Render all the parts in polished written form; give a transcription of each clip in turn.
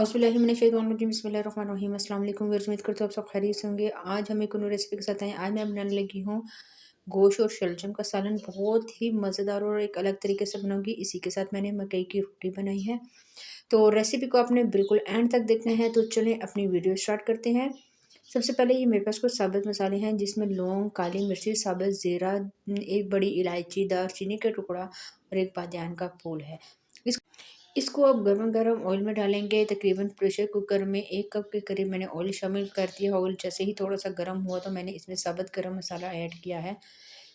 औज़ुबिल्लाहिमिनश्शैतानिर्रजीम बिस्मिल्लाहिर्रहमानिर्रहीम अस्सलाम वालेकुम व्यूअर्स, उम्मीद करते हो आप सब खैरियत से होंगे। आज हम एक न्यू रेसिपी के साथ आए। आज मैं बनाने लगी हूँ गोश्त और शलजम का सालन। बहुत ही मज़ेदार और एक अलग तरीके से बनाऊंगी। इसी के साथ मैंने मकई की रोटी बनाई है। तो रेसिपी को आपने बिल्कुल एंड तक देखना है। तो चलें अपनी वीडियो स्टार्ट करते हैं। सबसे पहले ये मेरे पास कुछ साबुत मसाले हैं, जिसमें लौंग, काली मिर्ची, साबुत ज़ीरा, एक बड़ी इलायची, दालचीनी का टुकड़ा और एक बादियान का फूल है। इसको आप गरम-गरम ऑयल में डालेंगे। तकरीबन प्रेशर कुकर में 1 कप के करीब मैंने ऑयल शामिल कर दिया। ऑयल जैसे ही थोड़ा-सा गर्म हुआ तो मैंने इसमें साबुत गरम मसाला ऐड किया है।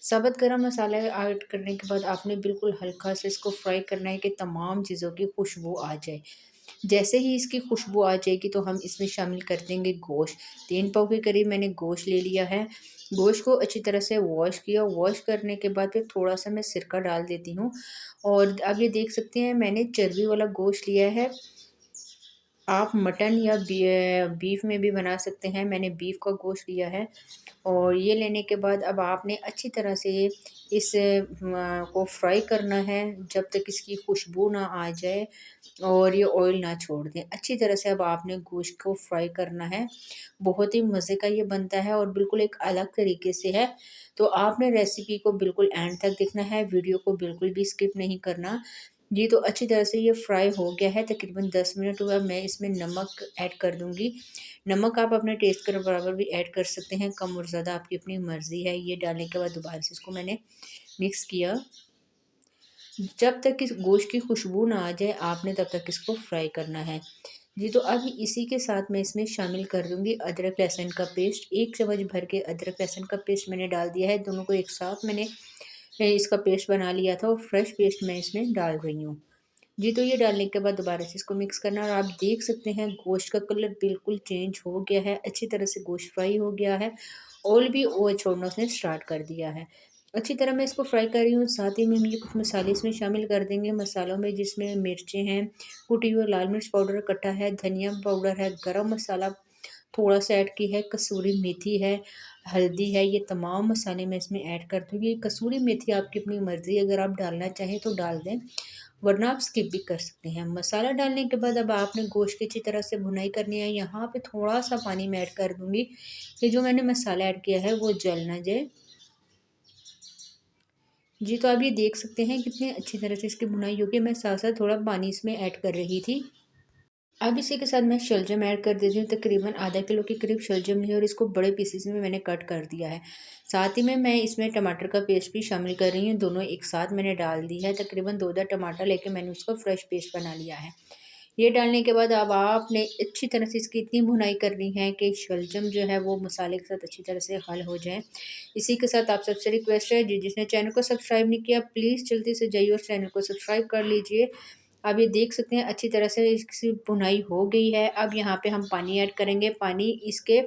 साबुत गरम मसाला ऐड करने के बाद आपने बिल्कुल हल्का से इसको फ्राई करना है कि तमाम चीज़ों की खुशबू आ जाए। जैसे ही इसकी खुशबू आ जाएगी तो हम इसमें शामिल कर देंगे गोश्त। 3 पाव के करीब मैंने गोश्त ले लिया है। गोश्त को अच्छी तरह से वॉश किया। वॉश करने के बाद फिर थोड़ा-सा मैं सिरका डाल देती हूँ। और अब ये देख सकते हैं मैंने चर्बी वाला गोश्त लिया है। आप मटन या बीफ में भी बना सकते हैं। मैंने बीफ का गोश्त लिया है। और ये लेने के बाद अब आपने अच्छी तरह से इस को फ्राई करना है जब तक इसकी खुशबू ना आ जाए और ये ऑयल ना छोड़ दें। अच्छी तरह से अब आपने गोश्त को फ्राई करना है। बहुत ही मज़े का ये बनता है और बिल्कुल एक अलग तरीके से है। तो आपने रेसिपी को बिल्कुल एंड तक देखना है, वीडियो को बिल्कुल भी स्किप नहीं करना। जी, तो अच्छी तरह से ये फ्राई हो गया है। तकरीबन 10 मिनट हुआ। मैं इसमें नमक ऐड कर दूँगी। नमक आप अपने टेस्ट के बराबर भी ऐड कर सकते हैं, कम और ज़्यादा आपकी अपनी मर्ज़ी है। ये डालने के बाद दोबारा से इसको मैंने मिक्स किया। जब तक इस गोश्त की खुशबू ना आ जाए आपने तब तक इसको फ्राई करना है। जी, तो अब इसी के साथ मैं इसमें शामिल कर दूँगी अदरक लहसुन का पेस्ट। 1 चम्मच भर के अदरक लहसुन का पेस्ट मैंने डाल दिया है। दोनों को एक साथ मैंने इसका पेस्ट बना लिया था और फ्रेश पेस्ट मैं इसमें डाल रही हूँ। जी, तो ये डालने के बाद दोबारा से इसको मिक्स करना। और आप देख सकते हैं गोश्त का कलर बिल्कुल चेंज हो गया है। अच्छी तरह से गोश्त फ्राई हो गया है। ऑयल भी वो छोड़ना उसने स्टार्ट कर दिया है। अच्छी तरह मैं इसको फ्राई कर रही हूँ। साथ ही में हम ये कुछ मसाले इसमें शामिल कर देंगे। मसालों में जिसमें मिर्चें हैं, कुटी हुई लाल मिर्च पाउडर कटा है, धनिया पाउडर है, गरम मसाला थोड़ा-सा ऐड की है, कसूरी मेथी है, हल्दी है। ये तमाम मसाले मैं इसमें ऐड कर दूँगी। कसूरी मेथी आपकी अपनी मर्ज़ी, अगर आप डालना चाहें तो डाल दें, वरना आप स्किप भी कर सकते हैं। मसाला डालने के बाद अब आपने गोश्त की अच्छी तरह से भुनाई करनी है। यहाँ पे थोड़ा-सा पानी मैं ऐड कर दूँगी कि जो मैंने मसाला ऐड किया है वो जल ना जाए। जी, तो आप ये देख सकते हैं कितने अच्छी तरह से इसकी भुनाई होगी। मैं साथ-साथ थोड़ा पानी इसमें ऐड कर रही थी। अब इसी के साथ मैं शलजम ऐड कर देती हूँ। तकरीबन आधा किलो के करीब शलजम है और इसको बड़े पीसेस में मैंने कट कर दिया है। साथ ही में मैं इसमें टमाटर का पेस्ट भी शामिल कर रही हूँ। दोनों एक साथ मैंने डाल दी है। तकरीबन 2 टमाटर लेके मैंने उसको फ्रेश पेस्ट बना लिया है। ये डालने के बाद अब आपने अच्छी तरह से इसकी इतनी भुनाई करनी है कि शलजम जो है वो मसाले के साथ अच्छी तरह से हल हो जाए। इसी के साथ आप सबसे रिक्वेस्ट है, जिसने चैनल को सब्सक्राइब नहीं किया प्लीज़ जल्दी से जाइए और चैनल को सब्सक्राइब कर लीजिए। अब ये देख सकते हैं अच्छी तरह से इसकी भुनाई हो गई है। अब यहाँ पे हम पानी ऐड करेंगे। पानी इसके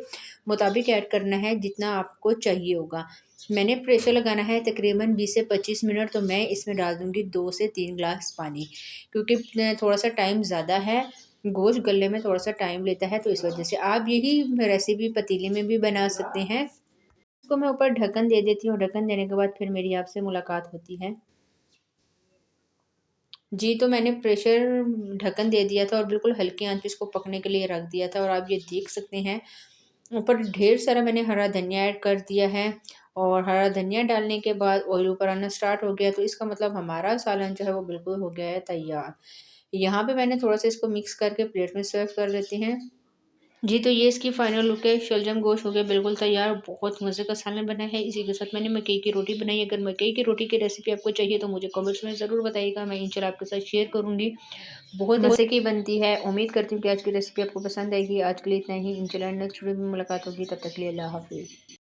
मुताबिक ऐड करना है जितना आपको चाहिए होगा। मैंने प्रेशर लगाना है तकरीबन 20 से 25 मिनट, तो मैं इसमें डाल दूँगी 2 से 3 ग्लास पानी, क्योंकि थोड़ा-सा टाइम ज़्यादा है। गोश्त गलने में थोड़ा-सा टाइम लेता है, तो इस वजह से आप यही रेसिपी पतीले में भी बना सकते हैं। इसको मैं ऊपर ढक्कन दे देती हूँ। ढक्कन देने के बाद फिर मेरी आपसे मुलाकात होती है। जी, तो मैंने प्रेशर ढक्कन दे दिया था और बिल्कुल हल्की आँच पे इसको पकने के लिए रख दिया था। और आप ये देख सकते हैं ऊपर ढेर सारा मैंने हरा धनिया ऐड कर दिया है। और हरा धनिया डालने के बाद ऑयल ऊपर आना स्टार्ट हो गया, तो इसका मतलब हमारा सालन जो है वो बिल्कुल हो गया है तैयार। यहाँ पे मैंने थोड़ा-सा इसको मिक्स करके प्लेट में सर्व कर लेते हैं। जी, तो ये इसकी फाइनल लुक है। शलजम गोश्त हो गया बिल्कुल तैयार। बहुत मज़े का सालन बना है। इसी के साथ मैंने मकई की रोटी बनाई। अगर मकई की रोटी की रेसिपी आपको चाहिए तो मुझे कमेंट्स में ज़रूर बताइएगा, मैं इंशाल्लाह आपके साथ शेयर करूँगी। बहुत मज़े की बनती है। उम्मीद करती हूँ कि आज की रेसिपी आपको पसंद आएगी। आज के लिए इतना ही। इंशाल्लाह नेक्स्ट वीडियो में मुलाकात होगी। तब तक के लिए अल्लाह हाफ़िज़।